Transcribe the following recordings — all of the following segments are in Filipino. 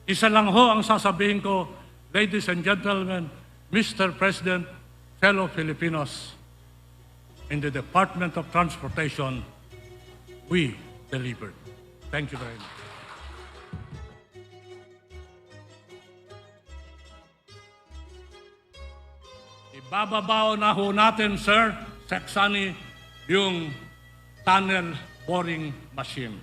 Isa lang ho ang sasabihin ko, ladies and gentlemen, Mr. President, fellow Filipinos, in the Department of Transportation, we delivered. Thank you very much. Ibababao na ho natin, Sir Saxani, yung tunnel boring machine.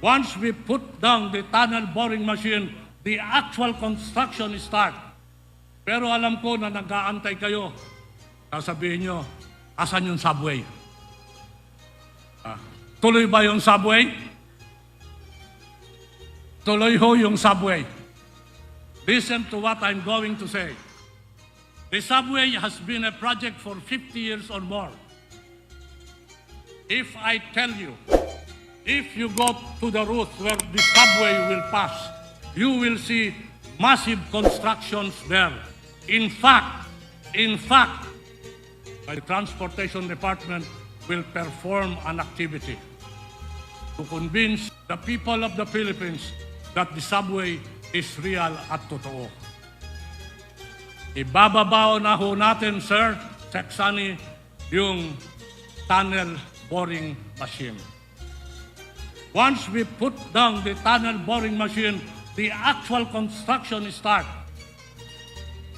Once we put down the tunnel boring machine, the actual construction start. Pero alam ko na nag-aantay kayo. Sasabihin nyo, asan yung subway? Tuloy ba yung subway? Tuloy ho yung subway. Listen to what I'm going to say. The subway has been a project for 50 years or more. If I tell you, if you go to the route where the subway will pass, you will see massive constructions there. In fact, the Transportation Department will perform an activity to convince the people of the Philippines that the subway is real at totoo. Ibababao na ho natin, Sir Saxani, yung tunnel boring machine. Once we put down the tunnel boring machine, the actual construction start.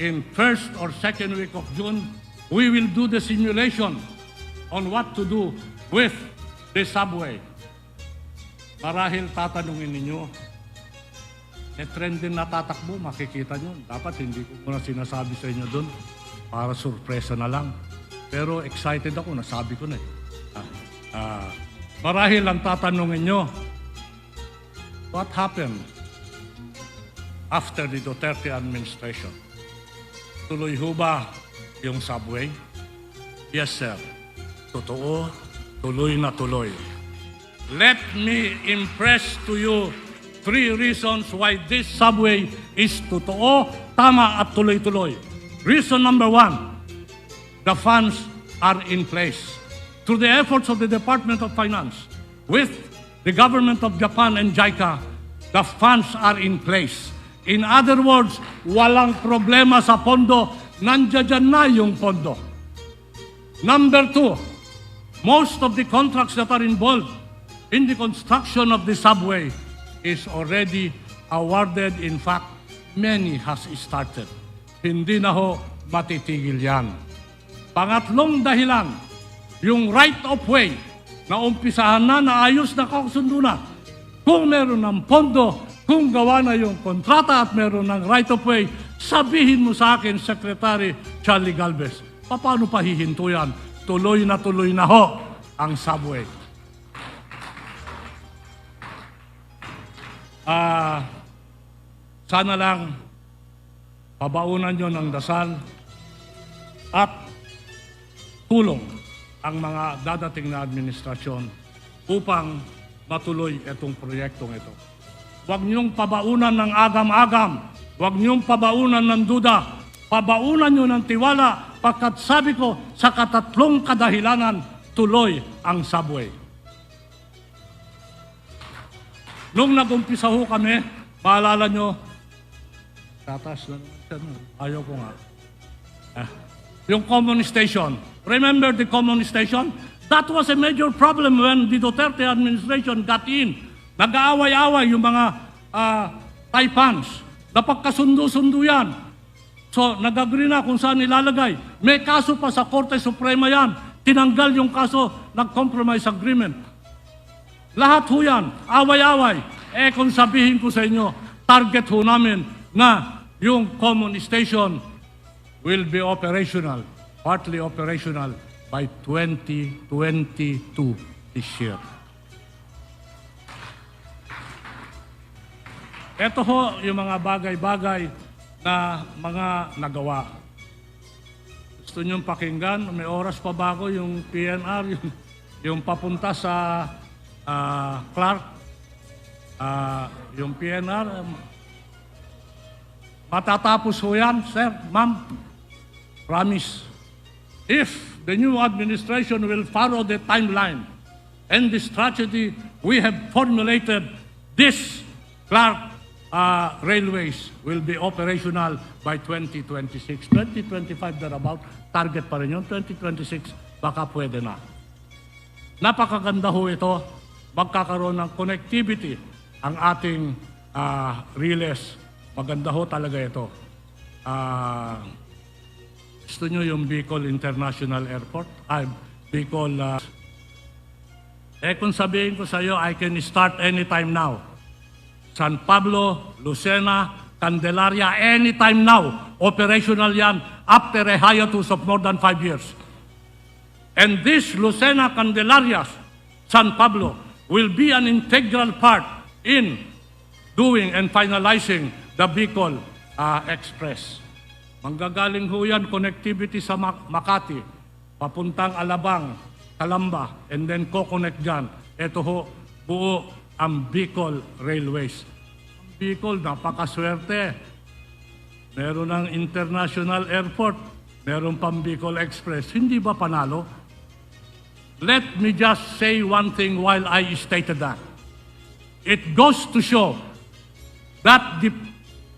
In first or second week of June, we will do the simulation on what to do with the subway. Marahil tatanungin ninyo, trend din na tatakbo, makikita nyo. Dapat hindi ko muna sinasabi sa inyo doon para surpresa na lang. Pero excited ako, nasabi ko na marahil ang tatanungin nyo, what happened after the Duterte administration? Tuloy ho ba yung subway? Yes, sir. Totoo, tuloy na tuloy. Let me impress to you 3 reasons why this subway is totoo, tama at tuloy-tuloy. Reason number 1, the funds are in place. Through the efforts of the Department of Finance, with the government of Japan and JICA, the funds are in place. In other words, walang problema sa pondo, nandiyan na yung pondo. Number 2, most of the contracts that are involved in the construction of the subway is already awarded. In fact, many has started. Hindi na ho matitigil yan. Pangatlong dahilan, yung right of way na umpisahan na, naayos na, kakasundo na. Kung meron ng pondo, kung gawa na yung kontrata at meron ng right of way, sabihin mo sa akin, Secretary Charlie Galvez, paano pa hihinto yan? Tuloy na ho ang subway. Sana lang pabaunan nyo ng dasal at tulong ang mga dadating na administrasyon upang matuloy itong proyektong ito. Huwag niyong pabaunan ng agam-agam, huwag niyong pabaunan ng duda, pabaunan niyo ng tiwala, pagkat sabi ko, sa katatlong kadahilanan, tuloy ang subway. Nung nag-umpisa ho kami, maalala nyo, tatas na naman siya, ayaw ko nga. Yung common station. Remember the common station? That was a major problem when the Duterte administration got in. Nag-aaway-aaway yung mga taipans. Napagkasundo-sundo yan. So, nag-agree na kung saan nilalagay. May kaso pa sa Korte Suprema yan. Tinanggal yung kaso ng compromise agreement. Lahat ho yan, away-away. Kung sabihin ko sa inyo, target ho namin na yung common station will be operational, partly operational by 2022 this year. Ito ho yung mga bagay-bagay na mga nagawa. Gusto niyong pakinggan? May oras pa ba ako yung PNR, yung papunta sa Clark? Yung PNR, matatapos ho yan, sir, ma'am. Promise. If the new administration will follow the timeline and the strategy we have formulated, this Clark railways will be operational by 2026. 2025 thereabout, target pa rin yun. 2026, baka pwede na. Napakaganda ho ito. Magkakaroon ng connectivity ang ating relays. Maganda ho talaga ito. Gusto nyo yung Bicol International Airport? Bicol... kung sabihin ko sa iyo, I can start anytime now. San Pablo, Lucena, Candelaria, anytime now. Operational yan after a hiatus of more than 5 years. And this Lucena, Candelaria, San Pablo will be an integral part in doing and finalizing the Bicol Express. Manggagaling ho yan, connectivity sa Makati, papuntang Alabang, Calamba, and then co-connect dyan. Ito ho, buo ang Bicol Railways. Ang Bicol, napakaswerte. Meron ng international airport, meron pang Bicol Express. Hindi ba panalo? Let me just say one thing while I stated that. It goes to show that the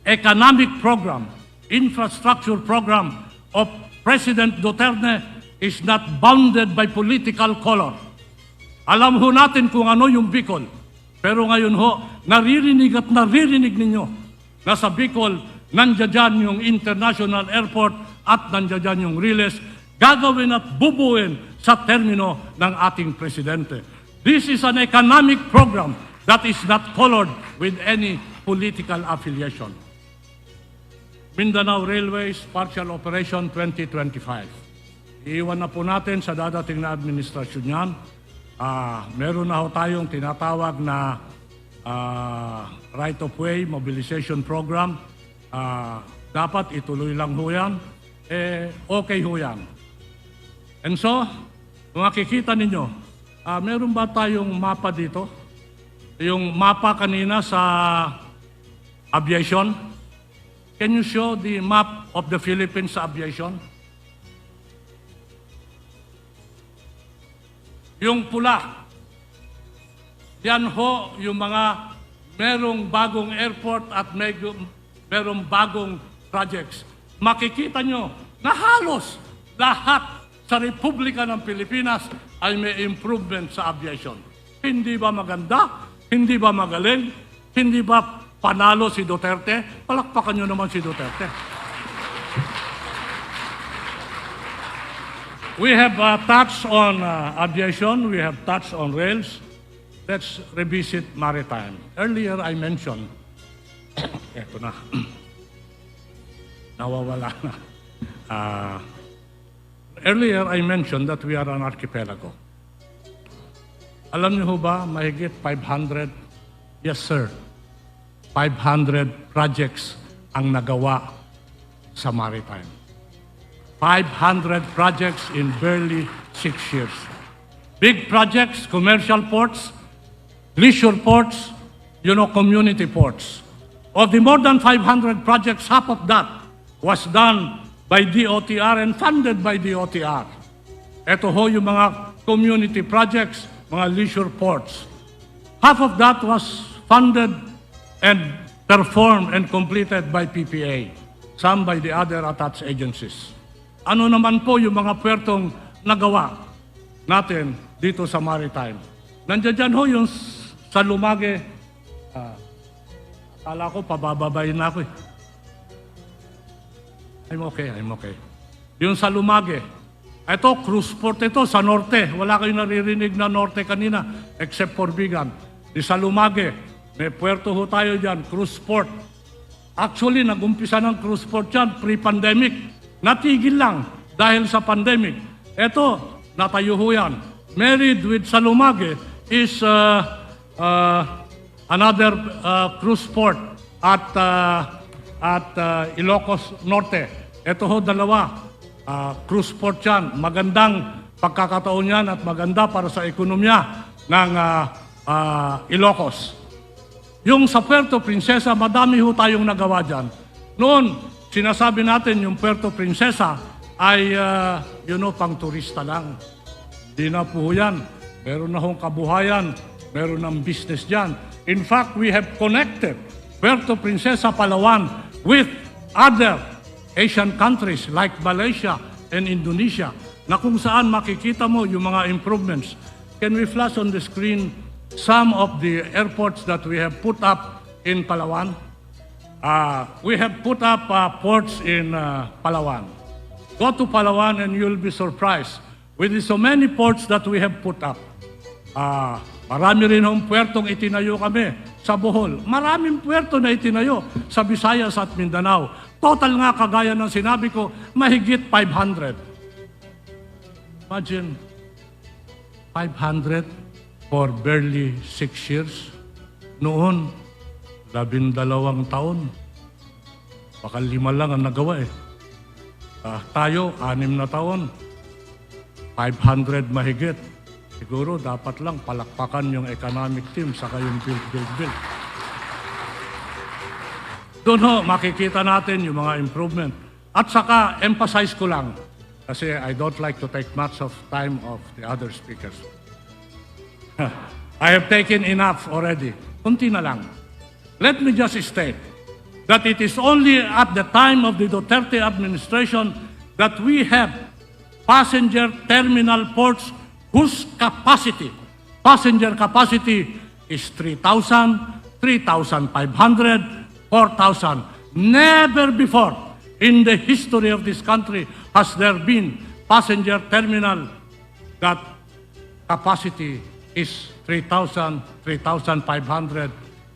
economic program, infrastructure program of President Duterte is not bounded by political color. Alam ho natin kung ano yung Bicol. Pero ngayon ho, naririnig at naririnig ninyo na sa Bicol, nandiyan yung international airport at nandiyan yung relays, gagawin at bubuin sa termino ng ating presidente. This is an economic program that is not colored with any political affiliation. Mindanao Railways, partial operation 2025. Iiwan na po natin sa dadating na administrasyon yan. Meron na ho tayong tinatawag na right-of-way mobilization program. Dapat ituloy lang ho yan. Okay ho yan. And so, kung makikita ninyo, meron ba tayong mapa dito? Yung mapa kanina sa aviation. Can you show the map of the Philippines sa aviation? Yung pula, yan ho yung mga merong bagong airport at merong bagong projects. Makikita nyo na halos lahat sa Republika ng Pilipinas ay may improvement sa aviation. Hindi ba maganda? Hindi ba magaling? Hindi ba panalo si Duterte? Palakpakan nyo naman si Duterte. We have touched on aviation, we have touched on rails. Let's revisit maritime. Earlier I mentioned, eto na, nawawala na. Earlier I mentioned that we are an archipelago. Alam niyo ba, mahigit 500, yes sir, 500 projects ang nagawa sa maritime. 500 projects in barely 6 years. Big projects, commercial ports, leisure ports, community ports. Of the more than 500 projects, half of that was done by DOTR and funded by DOTR. Ito ho yung mga community projects, mga leisure ports. Half of that was funded and performed and completed by PPA, some by the other attached agencies. Ano naman po yung mga puertong nagawa natin dito sa maritime? Nandiyan ho yung sa Lumage. Akala ko pabababayin na ako eh. I'm okay. Yung sa Lumage. Ito, cruise port ito sa norte. Wala kayong naririnig na norte kanina except for Bigan. Di sa Lumage, may puerto ho tayo dyan, cruise port. Actually, nag-umpisa ng cruise port dyan pre-pandemic. Natigil lang dahil sa pandemic. Ito, natayo ho yan. Married with Salumage is another cruise port at Ilocos Norte. Ito ho, dalawa. Cruise port yan. Magandang pagkakataon yan at maganda para sa ekonomiya ng Ilocos. Yung sa Puerto Princesa, madami ho tayong nagawa dyan. Noon, sinasabi natin yung Puerto Princesa ay, pang turista lang. Di na po yan. Meron na hong kabuhayan. Meron ng business dyan. In fact, we have connected Puerto Princesa, Palawan, with other Asian countries like Malaysia and Indonesia, na kung saan makikita mo yung mga improvements. Can we flash on the screen some of the airports that we have put up in Palawan? We have put up ports in Palawan. Go to Palawan and you'll be surprised with so many ports that we have put up. Marami rin hong puertong itinayo kami sa Bohol. Maraming puerto na itinayo sa Visayas at Mindanao. Total nga, kagaya ng sinabi ko, mahigit 500. Imagine, 500 for barely 6 years. Noon, 12 taon. Baka 5 lang ang nagawa eh. Tayo, 6 na taon. 500 mahigit. Siguro dapat lang palakpakan yung economic team saka yung build. Doon ho, makikita natin yung mga improvement. At saka, emphasize ko lang, kasi I don't like to take much of time of the other speakers. I have taken enough already. Kunti na lang. Let me just state that it is only at the time of the Duterte administration that we have passenger terminal ports whose passenger capacity is 3,000, 3,500, 4,000. Never before in the history of this country has there been passenger terminal that capacity is 3,000, 3,500,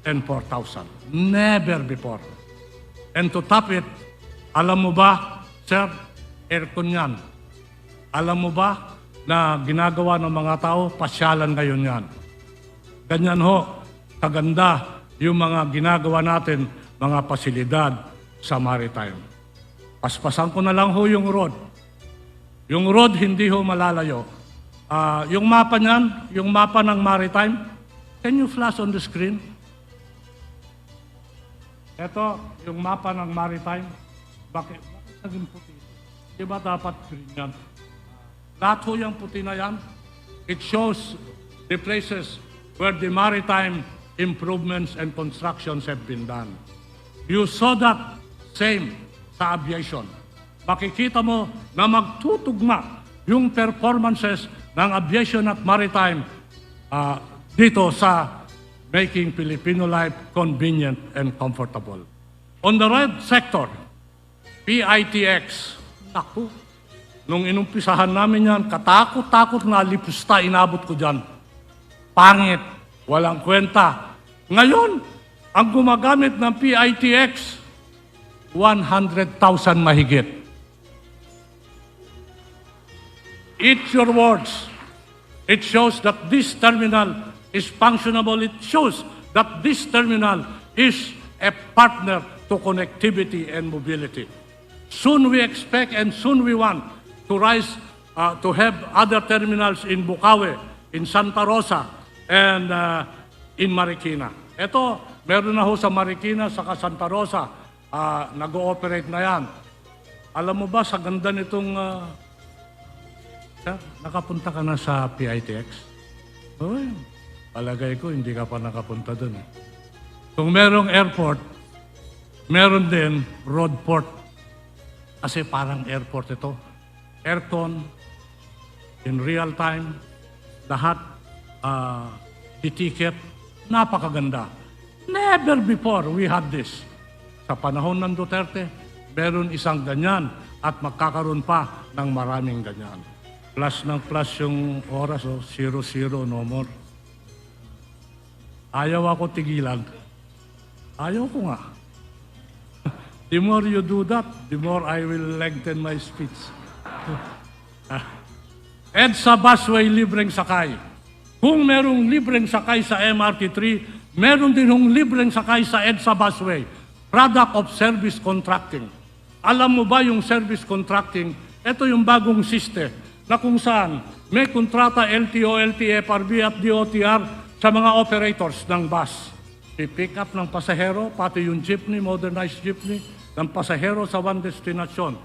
and 4,000. Never before. And to top it, alam mo ba, sir, aircon yan. Alam mo ba na ginagawa ng mga tao, pasyalan ngayon yan. Ganyan ho, kaganda yung mga ginagawa natin, mga pasilidad sa maritime. Paspasan ko na lang ho yung road. Yung road hindi ho malalayo. Yung mapa niyan, yung mapa ng maritime, can you flash on the screen? Ito, yung mapa ng maritime. Bakit naging puti? Di ba dapat green yan? Lahat ho yung puti na yan. It shows the places where the maritime improvements and constructions have been done. You saw that same sa aviation. Makikita mo na magtutugma yung performances ng aviation at maritime dito sa making Filipino life convenient and comfortable. On the red sector, PITX, naku, nung inumpisahan namin yan, katakot-takot na lipusta inabot ko dyan. Pangit, walang kwenta. Ngayon, ang gumagamit ng PITX, 100,000 mahigit. It's your words. It shows that this terminal is functionable. It shows that this terminal is a partner to connectivity and mobility. Soon we expect and soon we want to rise, to have other terminals in Bukawi, in Santa Rosa, and in Marikina. Ito, meron na ho sa Marikina, saka Santa Rosa, nag-ooperate na yan. Alam mo ba, sa ganda nitong, nakapunta ka na sa PITX? Uy, palagay ko, hindi ka pa nakapunta dun. Kung merong airport, meron din road port. Kasi parang airport ito. Aircon, in real time, lahat, di-ticket, napakaganda. Never before we had this. Sa panahon ng Duterte, meron isang ganyan at magkakaroon pa ng maraming ganyan. Plus ng plus yung oras, 0-0, no more. Ayaw ako tigilan. Ayaw ko nga. The more you do that, the more I will lengthen my speech. EDSA busway, libreng sakay. Kung merong libreng sakay sa MRT3, meron din hong libreng sakay sa EDSA busway. Product of service contracting. Alam mo ba yung service contracting? Ito yung bagong system na kung saan may kontrata LTO, LTFRB at DOTR sa mga operators ng bus. I-pick up ng pasahero, pati yung jeepney, modernized jeepney, ng pasahero sa one destinasyon.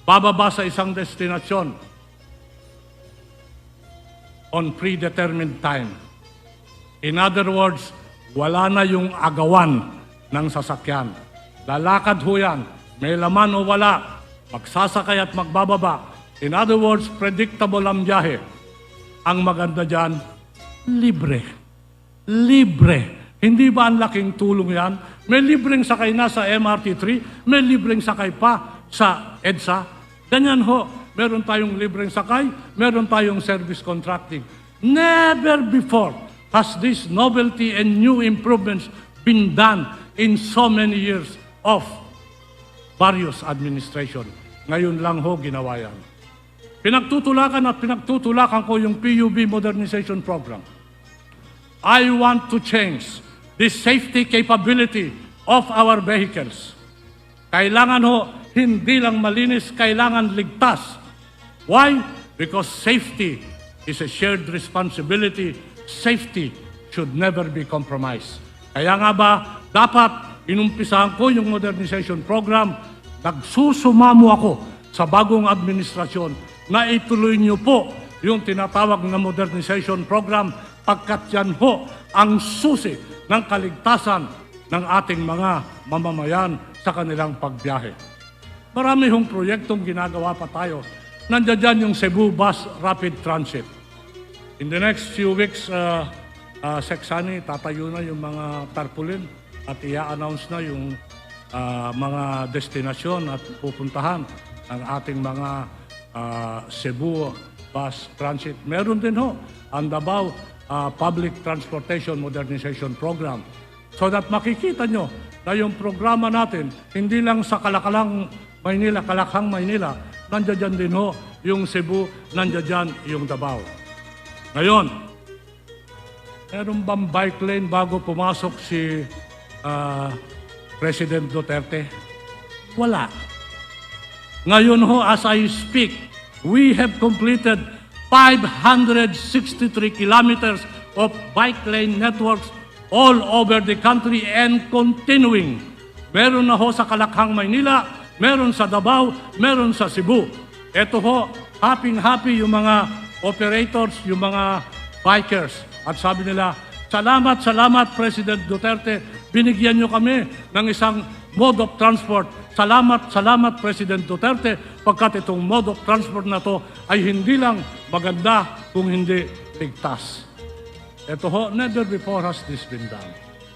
Bababa sa isang destinasyon on predetermined time. In other words, wala na yung agawan ng sasakyan. Lalakad ho yan, may laman o wala, magsasakay at magbababa. In other words, predictable ang biyahe. Ang maganda dyan, libre. Libre. Hindi ba ang laking tulong yan? May libreng sakay na sa MRT3, may libreng sakay pa sa EDSA. Ganyan ho, meron tayong libreng sakay, meron tayong service contracting. Never before has this novelty and new improvements been done in so many years of various administration. Ngayon lang ho ginawa yan. Pinagtutulakan ko yung PUB Modernization Program. I want to change the safety capability of our vehicles. Kailangan ho, hindi lang malinis, kailangan ligtas. Why? Because safety is a shared responsibility. Safety should never be compromised. Kaya nga ba, dapat inumpisahan ko yung modernization program, nagsusumamo ako sa bagong administrasyon na ituloy niyo po yung tinatawag na modernization program pagkat yan ho ang susi ng kaligtasan ng ating mga mamamayan sa kanilang pagbiyahe. Marami hong proyektong ginagawa pa tayo. Nandiyan dyan yung Cebu Bus Rapid Transit. In the next few weeks, Seksani, tatayo na yung mga tarpaulin at i-announce na yung mga destinasyon at pupuntahan ng ating mga Cebu Bus Transit. Meron din ho ang Davao Public Transportation Modernization Program. So that makikita nyo na yung programa natin, hindi lang sa Kalakhang, Maynila, nandiyan din ho yung Cebu, nandiyan yung Davao. Ngayon, meron bang bike lane bago pumasok si President Duterte? Wala. Ngayon ho, as I speak, we have completed 563 kilometers of bike lane networks all over the country and continuing. Meron na ho sa Kalakhang, Maynila, meron sa Davao, meron sa Cebu. Ito ho, happy yung mga operators, yung mga bikers. At sabi nila, salamat President Duterte, binigyan nyo kami ng isang mode of transport. Salamat President Duterte, pagkat itong mode of transport na to ay hindi lang maganda kung hindi ligtas. Ito ho, never before has this been done.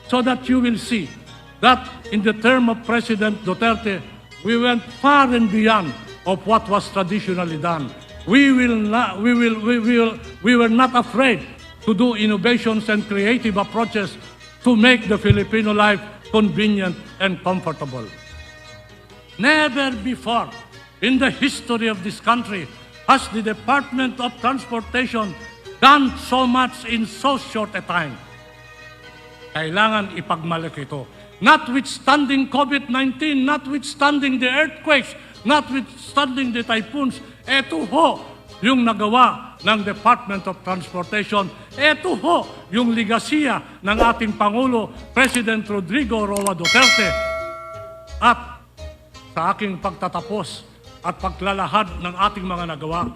So that you will see that in the term of President Duterte, we went far and beyond of what was traditionally done. We were not afraid to do innovations and creative approaches to make the Filipino life convenient and comfortable. Never before in the history of this country has the Department of Transportation done so much in so short a time. Kailangan ipagmalaki ito. Notwithstanding COVID-19, notwithstanding the earthquakes, notwithstanding the typhoons, eto ho yung nagawa ng Department of Transportation. Eto ho yung ligasiya ng ating Pangulo, President Rodrigo Roa Duterte. At sa aking pagtatapos at paglalahad ng ating mga nagawa,